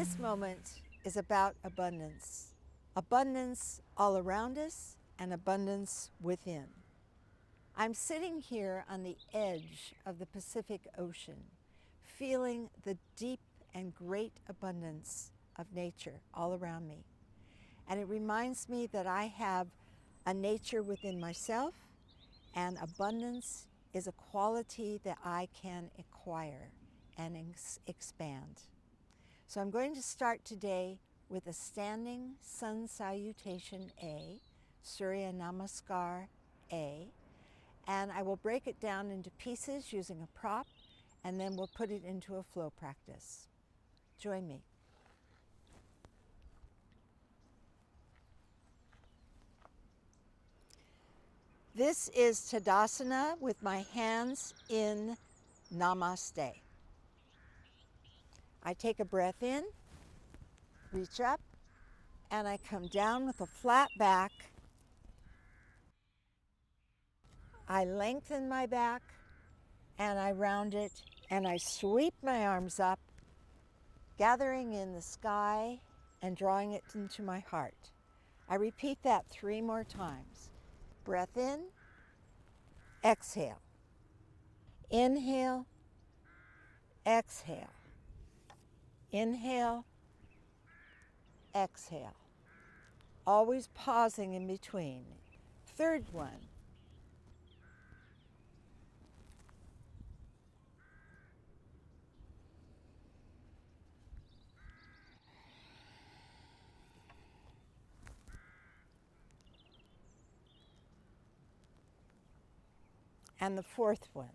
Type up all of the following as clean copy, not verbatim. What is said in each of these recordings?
This moment is about abundance. Abundance all around us and abundance within. I'm sitting here on the edge of the Pacific Ocean, feeling the deep and great abundance of nature all around me. And it reminds me that I have a nature within myself, and abundance is a quality that I can acquire and expand. So I'm going to start today with a standing sun salutation A, Surya Namaskar A, and I will break it down into pieces using a prop, and then we'll put it into a flow practice. Join me. This is Tadasana with my hands in Namaste. I take a breath in, reach up, and I come down with a flat back. I lengthen my back and I round it and I sweep my arms up, gathering in the sky and drawing it into my heart. I repeat that 3 more times. Breath in, exhale. Inhale, exhale. Inhale, exhale. Always pausing in between. Third one. And the fourth one.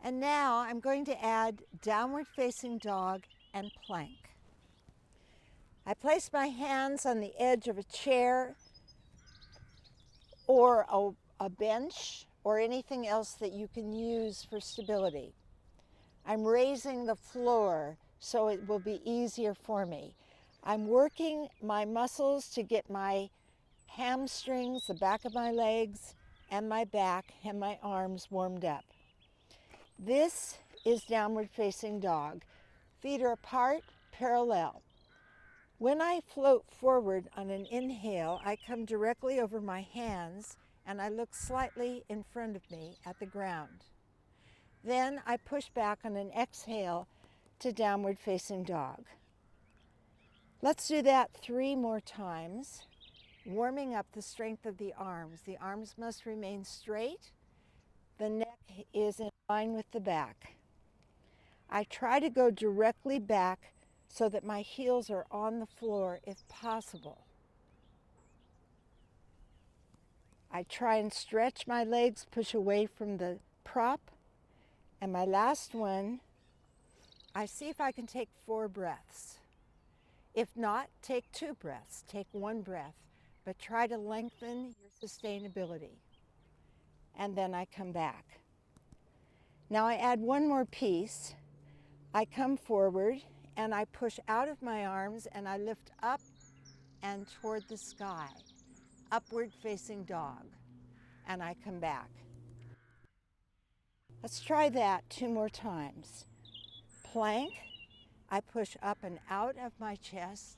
And now I'm going to add downward facing dog and plank. I place my hands on the edge of a chair or a bench or anything else that you can use for stability. I'm raising the floor so it will be easier for me. I'm working my muscles to get my hamstrings, the back of my legs, and my back and my arms warmed up. This is downward facing dog. Feet are apart, parallel. When I float forward on an inhale, I come directly over my hands and I look slightly in front of me at the ground. Then I push back on an exhale to downward facing dog. Let's do that 3 more times, warming up the strength of the arms. The arms must remain straight. The neck is in line with the back. I try to go directly back so that my heels are on the floor if possible. I try and stretch my legs, push away from the prop. And my last one, I see if I can take 4 breaths. If not, take 2 breaths, take 1 breath, but try to lengthen your sustainability. And then I come back. Now I add 1 more piece. I come forward and I push out of my arms and I lift up and toward the sky, upward facing dog, and I come back. Let's try that 2 more times. Plank, I push up and out of my chest,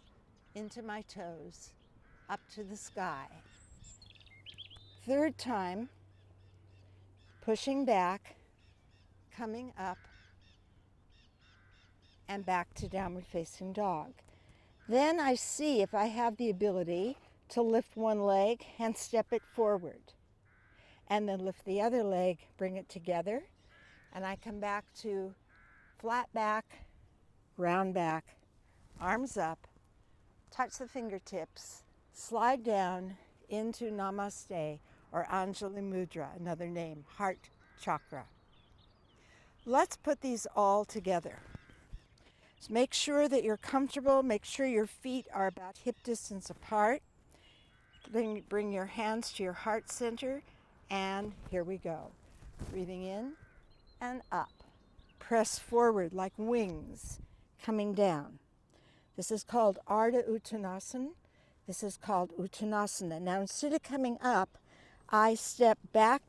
into my toes, up to the sky. Third time, pushing back, coming up, and back to downward facing dog. Then I see if I have the ability to lift 1 leg and step it forward. And then lift the other leg, bring it together, and I come back to flat back, round back, arms up, touch the fingertips, slide down into Namaste or Anjali Mudra, another name, heart chakra. Let's put these all together. So make sure that you're comfortable. Make sure your feet are about hip distance apart. Bring your hands to your heart center, and here we go. Breathing in and up. press forward like wings coming down. This is called Ardha Uttanasana. This is called Uttanasana. Now instead of coming up, I step back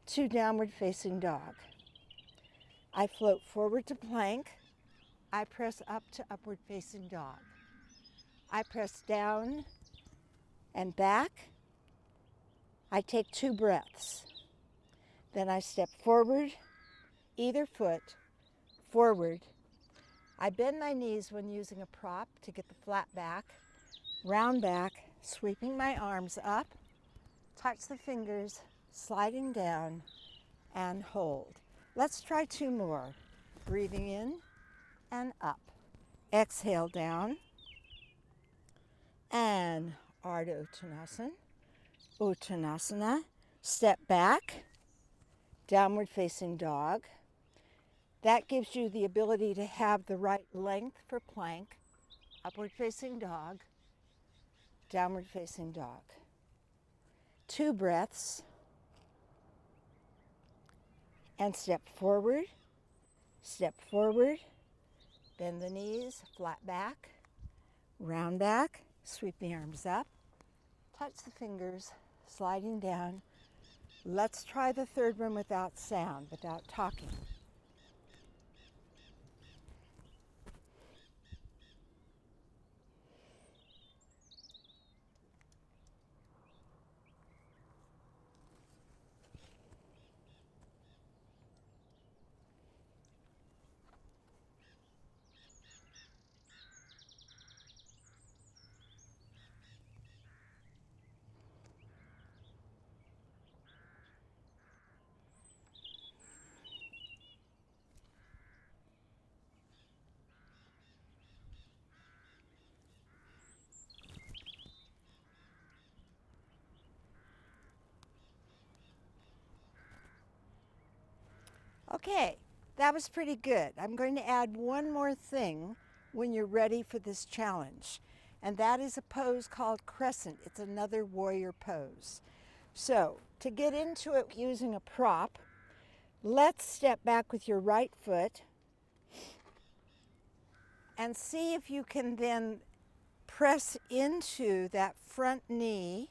to downward facing dog. I float forward to plank. I press up to upward facing dog. I press down and back. I take 2 breaths. Then I step forward, either foot, forward. I bend my knees when using a prop to get the flat back, round back, sweeping my arms up, touch the fingers, sliding down, and hold. Let's try 2 more. Breathing in and up. Exhale down. And Ardha Uttanasana. Uttanasana. Step back. Downward facing dog. That gives you the ability to have the right length for plank. Upward facing dog. Downward facing dog. 2 breaths. And step forward. Step forward. Bend the knees, flat back, round back, sweep the arms up, touch the fingers, sliding down. Let's try the 3rd one without sound, without talking. Okay, that was pretty good. I'm going to add one more thing when you're ready for this challenge, and that is a pose called Crescent. It's another warrior pose. So, to get into it using a prop, let's step back with your right foot and see if you can then press into that front knee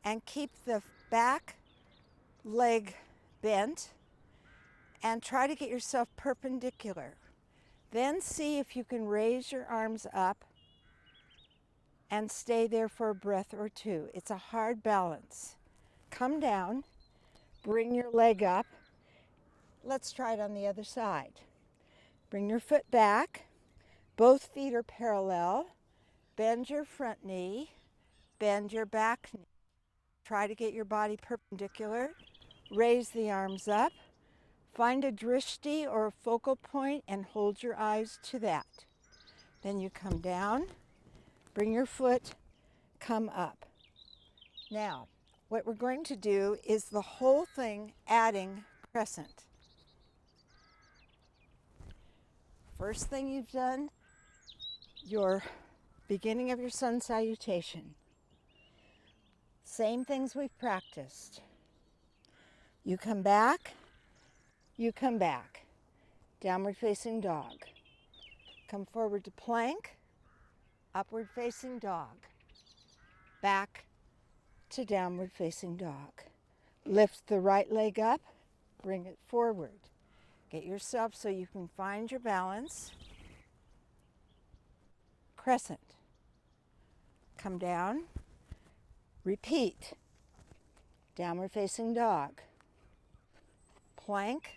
and keep the back leg bent and try to get yourself perpendicular. Then see if you can raise your arms up and stay there for a breath or 2. It's a hard balance. Come down, bring your leg up. Let's try it on the other side. Bring your foot back. Both feet are parallel. Bend your front knee, bend your back knee. Try to get your body perpendicular. Raise the arms up. Find a drishti or a focal point and hold your eyes to that. Then you come down, bring your foot, come up. Now, what we're going to do is the whole thing adding crescent. First thing you've done, your beginning of your sun salutation. Same things we've practiced. You come back, downward facing dog. Come forward to plank, upward facing dog. Back to downward facing dog. Lift the right leg up, bring it forward. Get yourself so you can find your balance. Crescent. Come down, repeat. Downward facing dog. Plank,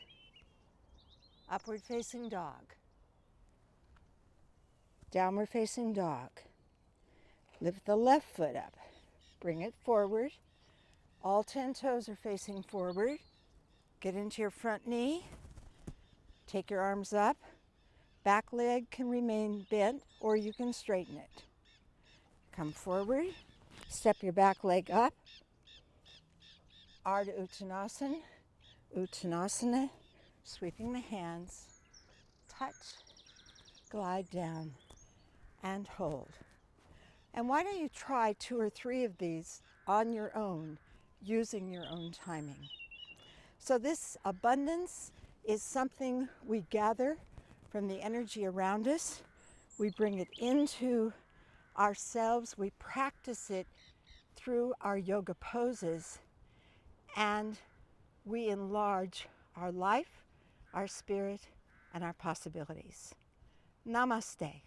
upward facing dog. Downward facing dog. Lift the left foot up. Bring it forward. All 10 toes are facing forward. Get into your front knee. Take your arms up. Back leg can remain bent or you can straighten it. Come forward. Step your back leg up. Ardha Uttanasana. Uttanasana. Sweeping the hands. Touch. Glide down. And hold. And why don't you try 2 or 3 of these on your own, using your own timing. So this abundance is something we gather from the energy around us. We bring it into ourselves. We practice it through our yoga poses, and we enlarge our life, our spirit, and our possibilities. Namaste.